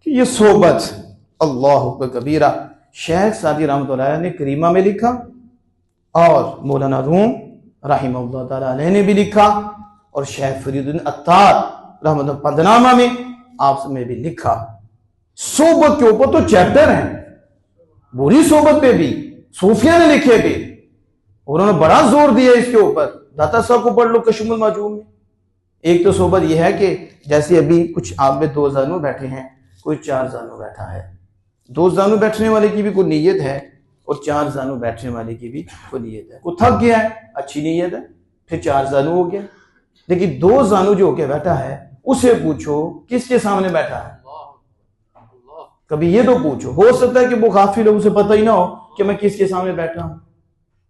कि ये सोबत अल्लाह कबीरा शेख सादी रहमतुल्लाह अलैह ने करीमा में लिखा और मौलाना रूम रहमतुल्लाह ताला अलैह ने भी लिखा और शेख फरीदुद्दीन अत्तार रहमतुल्लाह पंदनामा में आप में भी लिखा। सोबत के ऊपर तो चैप्टर हैं, बुरी सोबत पे भी सूफिया ने लिखे भी, उन्होंने बड़ा जोर दिया इसके ऊपर। दाता साहब को पढ़ लो कश्मुल माजूम में। एक तो सोबत यह है कि जैसे अभी कुछ आप में 2 जानू बैठे हैं, कोई 4 जानू बैठा है। 2 जानू बैठने वाले की भी कोई नीयत है और 4 जानू बैठने वाले की भी कोई नीयत है। कोई थक गया है, अच्छी नीयत है, फिर 4 जानू हो गया। लेकिन 2 जानू जो होके बैठा है उसे पूछो किसके सामने बैठा है। कभी ये तो पूछो, हो सकता है कि वो काफी लोगों से पता ही ना हो कि मैं किसके सामने बैठा हूं।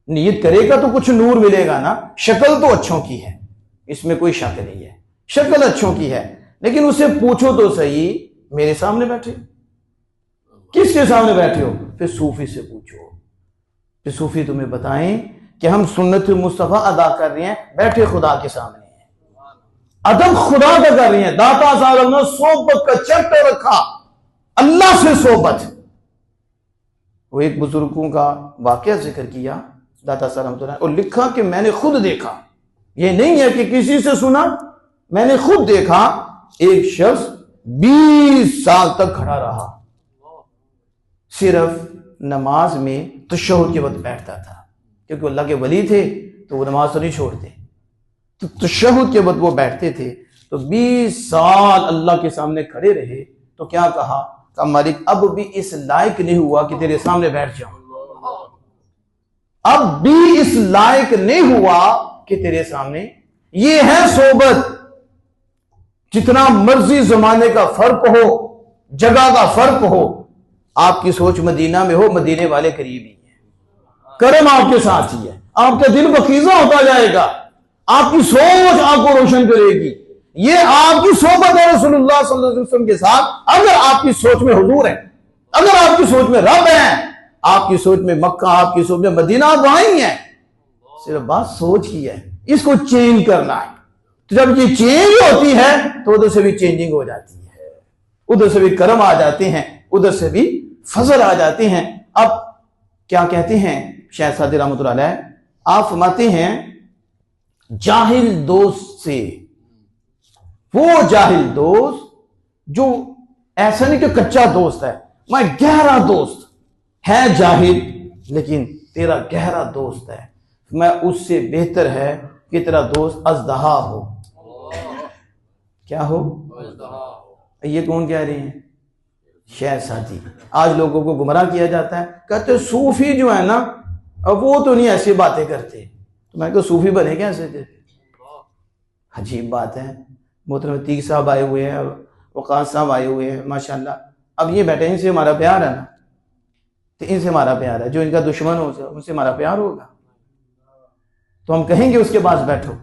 नीयत करेगा तो कुछ नूर मिलेगा ना। शक्ल तो अच्छों की है, इसमें कोई शक नहीं है, शक्ल अच्छों की है, लेकिन उसे पूछो तो सही मेरे सामने बैठे, किसके सामने बैठे हो। फिर सूफी से पूछो, फिर सूफी तुम्हें बताएं कि हम सुन्नत मुस्तफा अदा कर रहे हैं, बैठे खुदा के सामने हैं, अदब खुदा का कर रहे हैं। दाता साहब ने सोबत का चैप्टर रखा, अल्लाह से सोबत। वो एक बुजुर्गों का वाकया जिक्र किया दाता साहब और लिखा कि मैंने खुद देखा, ये नहीं है कि किसी से सुना, मैंने खुद देखा। एक शख्स 20 साल तक खड़ा रहा, सिर्फ नमाज में तशहुद के वक्त बैठता था, क्योंकि अल्लाह के वली थे तो वो नमाज तो नहीं छोड़ते, तो तशहुद के वक्त वो बैठते थे। तो 20 साल अल्लाह के सामने खड़े रहे तो क्या कहा, मालिक अब भी इस लायक नहीं हुआ कि तेरे सामने बैठ जाऊं, अब भी इस लायक नहीं हुआ कि तेरे सामने। ये है सोबत। जितना मर्जी जमाने का फर्क हो, जगह का फर्क हो, आपकी सोच मदीना में हो, मदीने वाले करीब ही है, करम आपके साथ ही है, आपका दिल बकीजा होता जाएगा, आपकी सोच आपको रोशन करेगी। ये आपकी सोबत है रसूलुल्लाह सल्लल्लाहु अलैहि वसल्लम के साथ। अगर आपकी सोच में हुजूर है, अगर आपकी सोच में रब है, आपकी सोच में मक्का, आपकी सोच में मदीना, आप वहां ही है। सिर्फ बात सोच की है, इसको चेंज करना है। तो जब ये चेंज होती है तो उधर से भी चेंजिंग हो जाती है, उधर से भी करम आ जाते हैं, उधर से भी फजल आ जाते हैं। अब क्या कहते हैं शेख सादी रहमतुल्लाह अलैह, आप फरमाते हैं जाहिल दोस्त से, वो जाहिल दोस्त जो ऐसा नहीं कि कच्चा दोस्त है, मैं गहरा दोस्त है, जाहिल लेकिन तेरा गहरा दोस्त है, मैं उससे बेहतर है कि तेरा दोस्त अजदहा हो। क्या हो? ये कौन कह रहे हैं? शेख सादी। आज लोगों को गुमराह किया जाता है, कहते सूफी जो है ना वो तो नहीं ऐसी बातें करते। तो मैं तो सूफी बने कैसे थे? अजीब बात है। मोहतरम तीक साहब आए हुए हैं, वक़ास साहब आए हुए हैं माशाल्लाह। अब ये बैठे, इनसे हमारा प्यार है ना, तो इनसे हमारा प्यार है। जो इनका दुश्मन हो उनसे हमारा प्यार होगा तो हम कहेंगे उसके पास बैठो,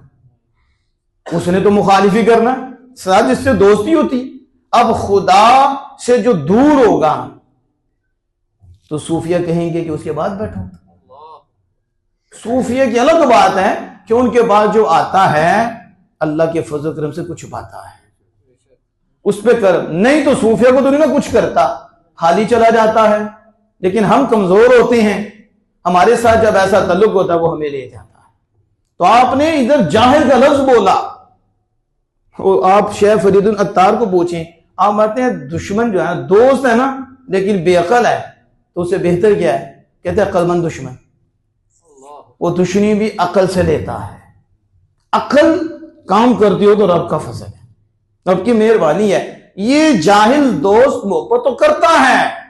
उसने तो मुखालिफी करना, साथ जिससे दोस्ती होती। अब खुदा से जो दूर होगा तो सूफिया कहेंगे कि उसके बाद बैठो। सूफिया की अलग बात है कि उनके पास जो आता है अल्लाह के फजल करम से कुछ पाता है, उस पर कर, नहीं तो सूफिया को तो नहीं ना कुछ करता, खाली चला जाता है। लेकिन हम कमजोर होते हैं, हमारे साथ जब ऐसा तल्लुक होता है वो हमें ले जाता है। तो आपने इधर जाहिल का लफ्ज बोला, आप शेख फरीदुद्दीन अत्तार को पूछें, आप मानते हैं दुश्मन जो है दोस्त है ना लेकिन बेअकल है, तो उससे बेहतर क्या है? कहते हैं अक्लमंद दुश्मन। वो दुश्मनी भी अकल से लेता है, अकल काम करती हो तो रब का फजल है, रब की मेहरबानी है। ये जाहिल दोस्त मोहब्बत तो करता है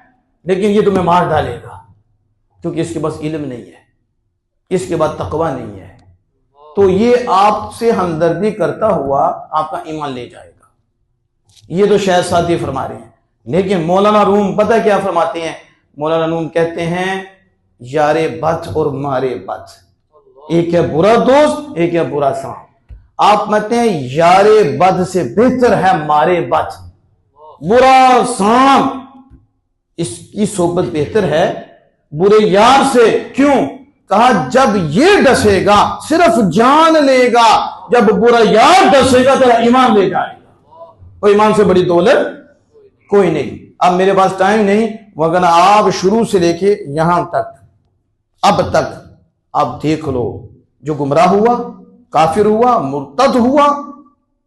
लेकिन ये तुम्हें मार डालेगा, क्योंकि इसके पास इल्म नहीं है, इसके बाद तकवा नहीं है। तो ये आपसे हमदर्दी करता हुआ आपका ईमान ले जाएगा। ये तो शायद साथी फरमा रहे हैं। लेकिन मौलाना रूम पता क्या फरमाते हैं? मौलाना रूम कहते हैं यारे बद और मारे बद, एक है बुरा दोस्त, एक है बुरा सांप। आप कहते हैं यारे बद से बेहतर है मारे बद, बुरा सांप इसकी सोबत बेहतर है बुरे यार से। क्यों? कहा जब ये डसेगा सिर्फ जान लेगा, जब बुरा यार डसेगा तेरा ईमान ले जाएगा। और ईमान से बड़ी दौलत कोई नहीं। अब मेरे पास टाइम नहीं, वरना आप शुरू से लेके यहां तक अब तक आप देख लो, जो गुमराह हुआ, काफिर हुआ, मुर्तद हुआ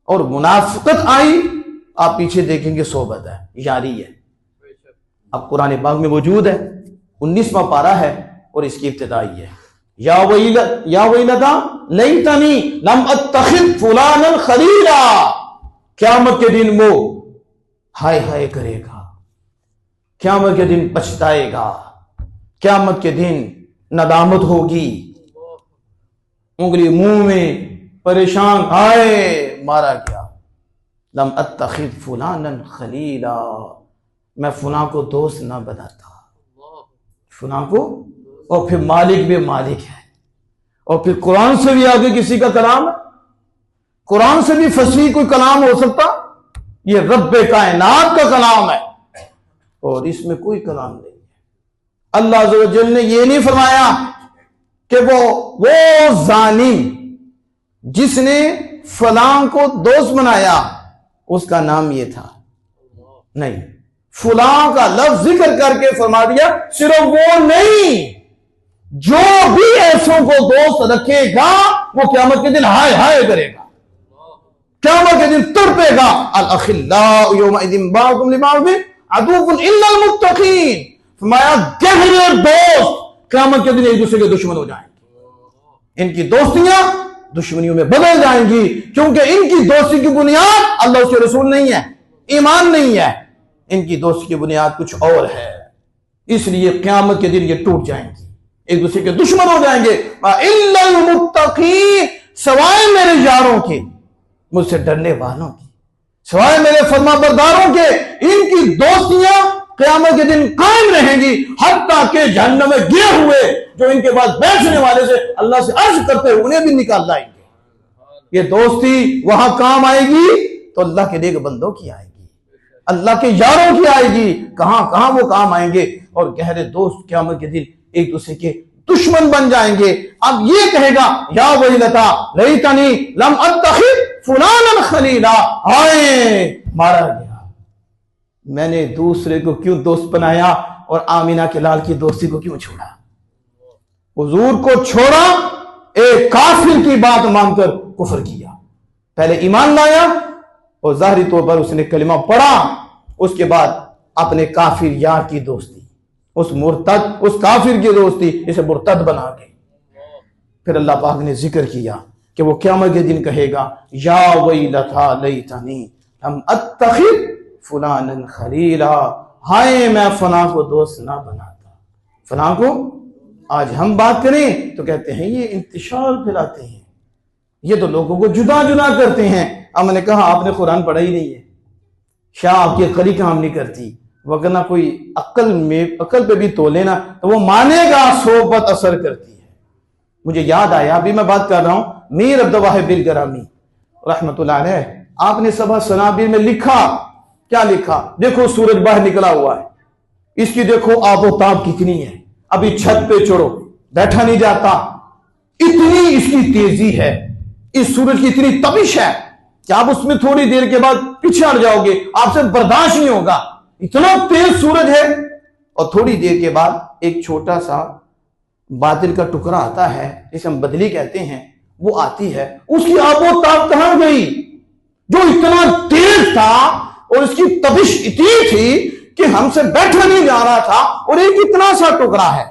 और मुनाफिकत आई, आप पीछे देखेंगे सोबत है, यारी है। अब कुरान पाक में मौजूद है, 19वां पारा है और इसकी इब्तिदाई है, या वैलता लैतनी लम अत्तखिज़ फुलानन खलीला। क़यामत के दिन वो हाय हाय करेगा, क़यामत के दिन पछताएगा, क़यामत के दिन नदामत होगी, उंगली मुंह में, परेशान, हाय मारा गया। लम अत्तखिज़ फुलानन खलीला, मैं फुला को दोस्त ना बनाता, फुला को। और फिर मालिक भी मालिक है, और फिर कुरान से भी आगे किसी का कलाम है? कुरान से भी फसीह कोई कलाम हो सकता? ये रब्बे कायनात का कलाम है और इसमें कोई कलाम नहीं है। अल्लाह अज़्ज़ व जल ने ये नहीं फरमाया कि वो जालिम जिसने फलां को दोस्त बनाया उसका नाम ये था, नहीं, फलां का लफ्ज जिक्र करके फरमा दिया। सिर्फ वो नहीं, जो भी ऐसों को दोस्त रखेगा वो क़यामत के दिन हाय हाय करेगा, क़यामत के दिन तड़पेगा। अल अखिल्लाउ यौमइज़िन बाज़ुहुम लिबाज़िन अदुव्वुन इल्लल मुत्तक़ीन। फरमाया गहरे दोस्त क़यामत के दिन एक दूसरे के दुश्मन हो जाएंगे, इनकी दोस्तियां दुश्मनियों में बदल जाएंगी, क्योंकि इनकी दोस्ती की बुनियाद अल्लाह उसके रसूल नहीं है, ईमान नहीं है, इनकी दोस्ती की बुनियाद कुछ और है। इसलिए क़यामत के दिन ये टूट जाएंगी, एक दूसरे के दुश्मन हो जाएंगे। इल्लल मुत्तक़ीन, सवाए मेरे यारों के, मुझसे डरने वालों की, सवाए मेरे फरमाबरदारों के, इनकी दोस्तियां क़यामत के दिन कायम रहेंगी, हत्ता के जहन्नम में गिरे हुए जो इनके पास बैठने वाले से अल्लाह से अर्ज करते हुए उन्हें भी निकाल लाएंगे। ये दोस्ती वहां काम आएगी तो अल्लाह के नेक बंदों की आएगी, अल्लाह के यारों की आएगी। कहां कहां वो काम आएंगे, और गहरे दोस्त क़यामत के दिन एक दूसरे के दुश्मन बन जाएंगे। अब ये कहेगा या वैलता लैतनी लम अत्तखिज़ फुलानन खलीला, हाय मारा गया, मैंने दूसरे को क्यों दोस्त बनाया और आमीना के लाल की दोस्ती को क्यों छोड़ा। हुजूर को छोड़ा, एक काफिर की बात मानकर कुफर किया, पहले ईमान लाया और जाहिरी तौर पर उसने कलिमा पढ़ा, उसके बाद अपने काफिर यार की दोस्ती, उस मुर्तद, उस काफिर की दोस्ती इसे मुर्तद बना गई। फिर अल्लाह पाक ने जिक्र किया कि वो क़यामत के दिन कहेगा या वैलता लैतनी लम अत्तखिज़ फुलानन खलीला, हाय मैं फलां को दोस्त ना बनाता, फलां को। आज हम बात करें तो कहते हैं ये इंतशार फैलाते हैं, ये तो लोगों को जुदा जुदा करते हैं। अब मैंने कहा आपने कुरान पढ़ा ही नहीं है, शाह आपकी अक्ल ही काम नहीं करती, वरना कोई अक्ल पे भी तोले ना तो वो मानेगा सोबत असर करती है। मुझे याद आया, अभी मैं बात कर रहा हूं मीर अब्दुल वाहिद बिलगरामी रहमतुल्लाह अलैह, आपने सबा सनाबिर में लिखा, क्या लिखा, देखो सूरज बाहर निकला हुआ है, इसकी देखो आबोताब कितनी है, अभी छत पे चढ़ो बैठा नहीं जाता, इतनी इसकी तेजी है, इस सूरज की इतनी तपिश है कि आप उसमें थोड़ी देर के बाद पीछे हट जाओगे, आपसे बर्दाश्त नहीं होगा, इतना तेज सूरज है। और थोड़ी देर के बाद एक छोटा सा बादल का टुकड़ा आता है, जिसे हम बदली कहते हैं, वो आती है, उसकी आबोताब कहां गई, जो इतना तेज था और इसकी तपिश इतनी थी कि हमसे बैठा नहीं जा रहा था, और एक इतना सा टुकड़ा है,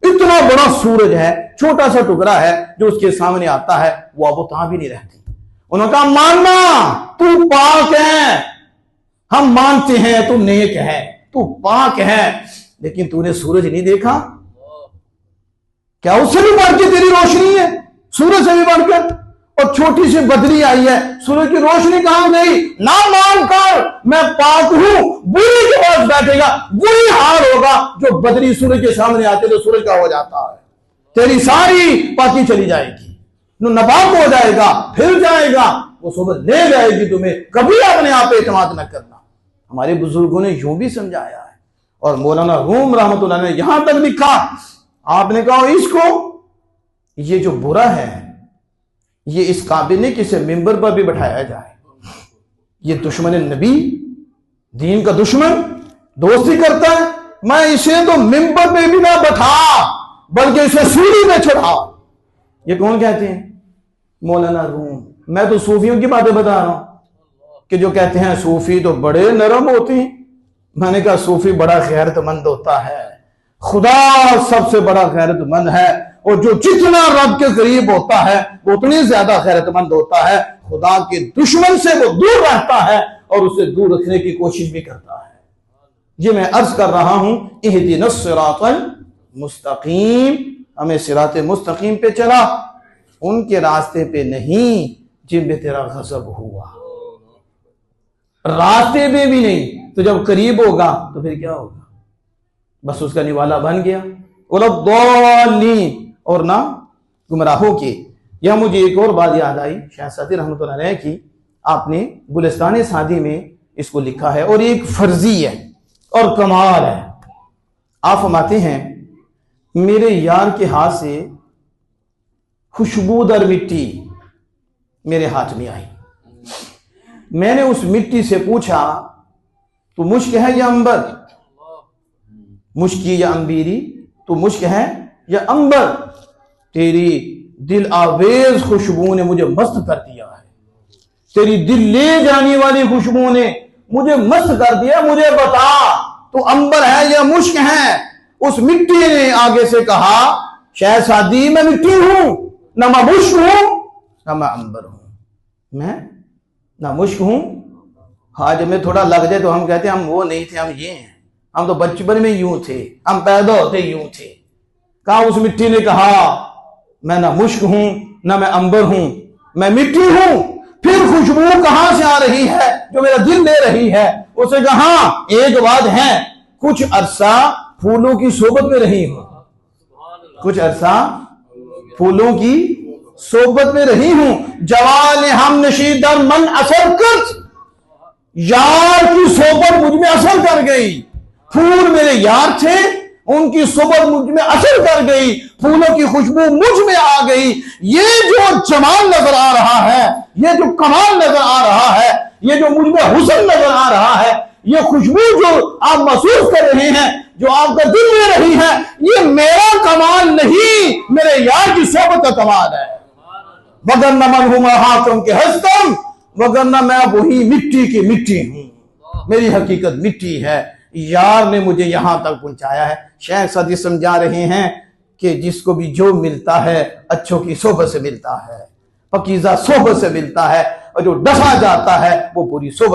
इतना बड़ा सूरज है, छोटा सा टुकड़ा है जो उसके सामने आता है, वो आबोताब भी नहीं रहती। उन्होंने कहा मानना तू पाक है, हम मानते हैं तू नेक है, तू पाक है, लेकिन तूने सूरज नहीं देखा क्या, उससे भी बढ़ के तेरी रोशनी है, सूरज से भी बढ़कर, और छोटी सी बदली आई है, सूरज की रोशनी कहां गई, ना मानकर मैं पाक हूं, बुरी के पास बैठेगा, बुरी हाल होगा। जो बदली सूरज के सामने आते तो सूरज का हो जाता है, तेरी सारी पाकी चली जाएगी, नबाक हो जाएगा, फिर जाएगा, वो सुबह ले जाएगी तुम्हें, कभी अपने आप पे एतमाद न करना। हमारे बुजुर्गों ने यूं भी समझाया है, और मौलाना रूम रहमतुल्लाह ने यहां तक लिखा, आपने कहा इसको, ये जो बुरा है ये इस काबिल नहीं कि इसे मिंबर पर भी बैठाया जाए, ये दुश्मन नबी, दीन का दुश्मन दोस्ती करता है, मैं इसे तो मिंबर पे भी ना बैठा बल्कि इसे सीढ़ी में चढ़ा। ये कौन कहते हैं? मौलाना रूम। मैं तो सूफियों की बातें बता रहा हूं कि जो कहते हैं सूफी तो बड़े नरम होते हैं। मैंने कहा सूफी बड़ा गैरतमंद होता है, खुदा सबसे बड़ा गैरतमंद है, और जो जितना रब के करीब होता है वो उतनी ज्यादा गैरतमंद होता है। खुदा के दुश्मन से वो दूर रहता है और उसे दूर रखने की कोशिश भी करता है। ये मैं अर्ज कर रहा हूं, इहदिनस सिरातल मुस्तकीम, हमें सिरात मुस्तकीम पे चला, उनके रास्ते पे नहीं जिन पे तेरा गजब हुआ। रास्ते पे भी नहीं तो जब करीब होगा तो फिर क्या होगा? बस उसका निवाला बन गया। और ना गुमराहों के। यह मुझे एक और बात याद आई, शाह सादी रहमतुल्लाह अलैह की, आपने गुलिस्तान सादी में इसको लिखा है और एक फर्जी है और कमाल है। आप फरमाते हैं मेरे यार के हाथ से खुशबूदार मिट्टी मेरे हाथ में आई। मैंने उस मिट्टी से पूछा तू मुश्क है या अंबर? मुश्की या अंबीरी, तू मुश्क है या अंबर? तेरी दिल आवेज खुशबू ने मुझे मस्त कर दिया है, तेरी दिल ले जाने वाली खुशबू ने मुझे मस्त कर दिया। मुझे बता तू अंबर है या मुश्क है? उस मिट्टी ने आगे से कहा शाह सादी मैं मिट्टी हूं, ना मैं मुश्क हूं ना मैं अंबर हूं। मैं ना मुश्क हूं। हाँ, जब मैं थोड़ा लग जाए तो हम कहते हैं हम वो नहीं थे, हम ये हैं, हम तो बचपन में यूं थे, हम पैदा होते यूं थे। कहा उस मिट्टी ने कहा मैं ना मुश्क हूं ना मैं अंबर हूं, मैं मिट्टी हूं। फिर खुशबू कहां से आ रही है जो मेरा दिल ले रही है? उसे कहा एक बात है, कुछ अरसा फूलों की सोबत में रही हूं, कुछ अरसा फूलों की सोबत में रही हूं। जवान हम नशीदर मन असर कर, यार की सोबत मुझ में असर कर गई। फूल मेरे यार थे, उनकी सोबत मुझ में असर कर गई, फूलों की खुशबू मुझ में आ गई। ये जो जमाल नजर आ रहा है, ये जो कमाल नजर आ रहा है, ये जो मुझ में हुस्न नजर आ रहा है, ये खुशबू जो आप महसूस कर रहे हैं, जो आपका दिल ले रही है, ये मेरा कमाल नहीं, मेरे यार की सोबत का कमाल है। वगरना मन हुमा हाथों के हस्तम, वगरना मैं वही मिट्टी की मिट्टी हूं, मेरी हकीकत मिट्टी है। यार ने मुझे यहां तक पहुंचाया है। शेख सादी समझा रहे हैं कि जिसको भी जो मिलता है अच्छों की सोबत से मिलता है, पकीज़ा सोबत से मिलता है, और जो डसा जाता है वो पूरी सोबत